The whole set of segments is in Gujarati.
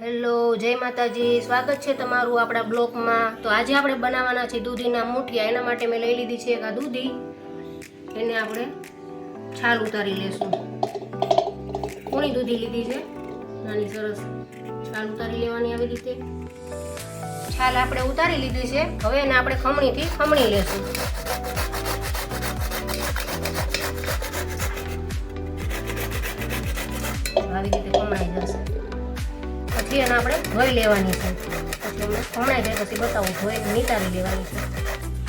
હેલો, જય માતાજી. સ્વાગત છે તમારું આપણા બ્લોગમાં. તો આજે આપણે બનાવવાના છે દૂધીના મૂઠિયા. એના માટે મેં લઈ લીધી છે એક આ દૂધી. એને આપણે છાલ ઉતારી લેશું. કોણી દૂધી લીધી છે, નાની સરસ છાલ ઉતારી લેવાની. આવી રીતે છાલ આપણે ઉતારી લીધી છે. હવે એને આપણે ખમણીથી ખમણી લેશું. આવી રીતે ખમણાઈ જશે. પછી એને આપણે ધોઈ લેવાની છે. પછી અમે ખમણાઈ જાય પછી બતાવું, ધોઈ નીતારી લેવાની છે.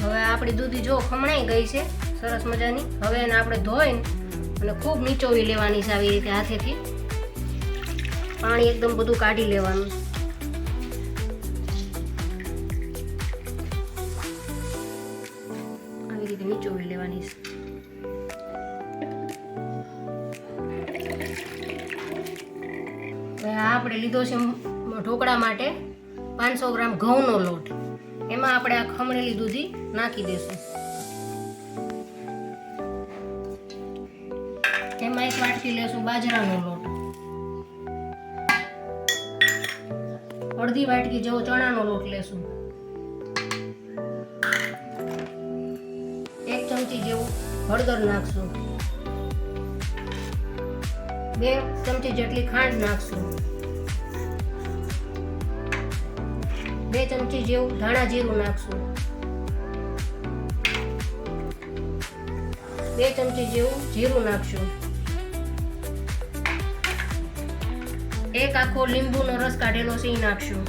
હવે આપણી દૂધી જો ખમણાઈ ગઈ છે સરસ મજાની. હવે એને આપણે ધોઈને અને ખૂબ નીચોવી લેવાની છે. આવી રીતે હાથેથી પાણી એકદમ બધું કાઢી લેવાનું. આવી રીતે નીચોવી લેવાની છે. આપણે લીધો છે ઢોકળા માટે 500 ગ્રામ ઘઉંનો લોટ. એમાં આપણે આ ખમણેલી દૂધી નાખી દઈશું. એમાં 1 વાટકી લેશું બાજરાનો લોટ, અડધી વાટકી જેવો ચણાનો લોટ લેશું, 1 ચમચી જેવું હળદર નાખશું, 2 ચમચી જેટલી ખાંડ નાખશું, 2 ચમચી જેવું ધાણા જીરું નાખશું, 2 ચમચી જેવું જીરું નાખશું, 1 આખો લીંબુનો રસ કાઢેલો છે એ નાખશું,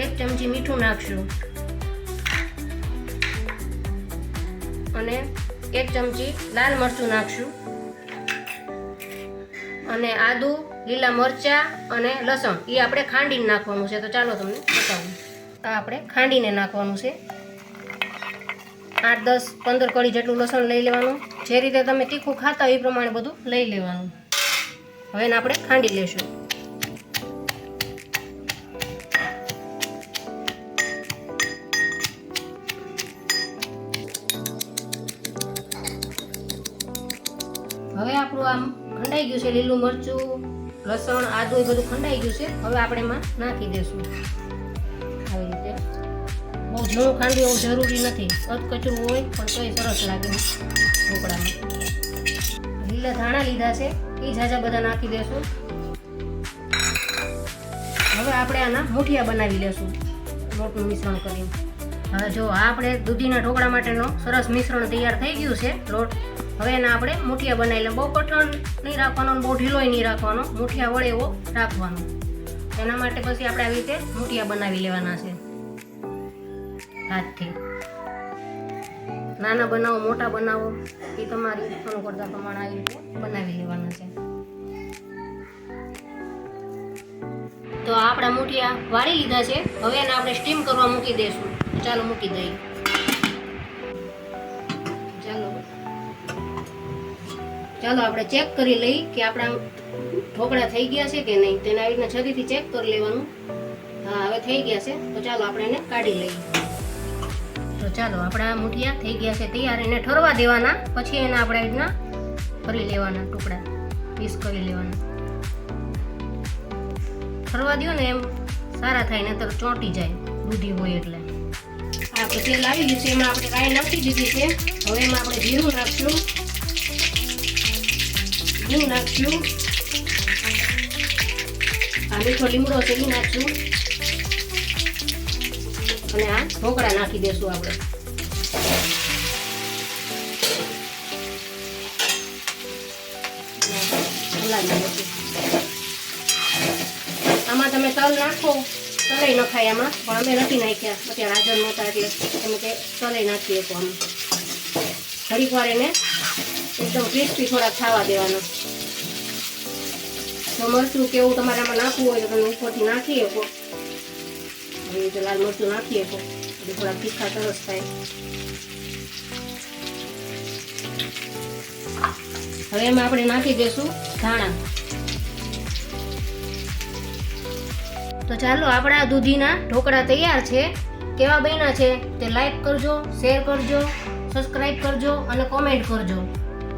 1 ચમચી મીઠું નાખશું અને 1 ચમચી લાલ મરચું નાખશું અને આદુ, લીલા મરચા અને લસણ એ આપણે ખાંડીને નાખવાનું છે. તો ચાલો તમને બતાવું. આ આપણે ખાંડીને નાખવાનું છે. 8, 10, 15 કળી જેટલું લસણ લઈ લેવાનું. જે રીતે તમે તીખું ખાતા હોય એ પ્રમાણે બધું લઈ લેવાનું. હવે એને આપણે ખાંડી લેશું. હવે આપણું આમ ખંડાઈ ગયું છે. લીલું મરચું, લસણ, આદુ એ બધું ખંડાઈ ગયું છે. હવે આપણે એમાં નાખી દઈશું. આવી રીતે બહુ ઝીણું ખાંડવું એવું જરૂરી નથી. કચરું હોય પણ તોય સરસ લાગે ઢોકળામાં. લીલા ધાણા લીધા છે એ ઝાઝા બધા નાખી દઈશું. હવે આપણે આના મૂઠિયા બનાવી લેશું લોટનું મિશ્રણ કરીને. હવે જો આપણે દૂધીના ઢોકળા માટેનો સરસ મિશ્રણ તૈયાર થઈ ગયું છે લોટ. હવે એને આપણે મૂઠિયા બનાવી લે. બહુ કઠણ નહીં રાખવાનો, બહુ ઢીલોય નહીં રાખવાનો, મૂઠિયા વળે એવો રાખવાનો. એના માટે પછી આપણે આવી રીતે મૂઠિયા બનાવી લેવાના છે હાથથી. નાના બનાવો, મોટા બનાવો એ તમારી અનુકૂળતા પ્રમાણે આવી રીતે બનાવી લેવાના છે. તો આપણા મૂઠિયા વાળી લીધા છે. હવે એને આપણે સ્ટીમ કરવા મૂકી દઈશું. ચાલો મૂકી દઈએ. ચાલો આપણે ચેક કરી લઈ કે આપણા ઢોકળા થઈ ગયા છે કે નહીં. તેને આવી રીતના છરીથી ચેક કરી લેવાનું. હા, હવે થઈ ગયા છે. તો ચાલો આપણે એને કાઢી લઈએ. તો ચાલો આપણા મૂઠિયા થઈ ગયા છે તૈયાર. એને ઠરવા દેવાના. પછી એને આપણે આવી રીતના કરી લેવાના, ટુકડા પીસ કરી લેવાના. ઠરવા દો ને એમ સારા થાય, ને તો ચોંટી જાય દૂધી હોય એટલે. આપણે તેલ આવી ગયું છે. એમાં આપણે રાઈ નાખી દીધી છે. હવે એમાં આપણે જીરું નાખશું, નાખશું, આ મીઠો લીમડો છે એ નાખશું અને આ ઢોકળા નાખી દેશું આપણે. આમાં તમે તલ નાખો, તલય નખાય આમાં, પણ અમે નથી નાખ્યા. અત્યારે હાજર નહોતા એટલે તમે તે તલય નાખી શકો. આમાં ઘડીક વાર એને એકદમ ક્રિસ્પી થોડાક ખાવા દેવાના. તો મરચું કેવું તમારે આમાં નાખવું હોય તો તમે ઉપરથી નાખી શકો. આવી રીતે લાલ મરચું નાખી શકો એટલે થોડાક તીખા સરસ થાય. હવે એમાં આપણે નાખી દઈશું ધાણા. તો ચાલો આપણા દૂધીના ઢોકળા તૈયાર છે. કેવા બન્યા છે તે લાઈક કરજો, શેર કરજો, સબસ્ક્રાઈબ કરજો અને કોમેન્ટ કરજો.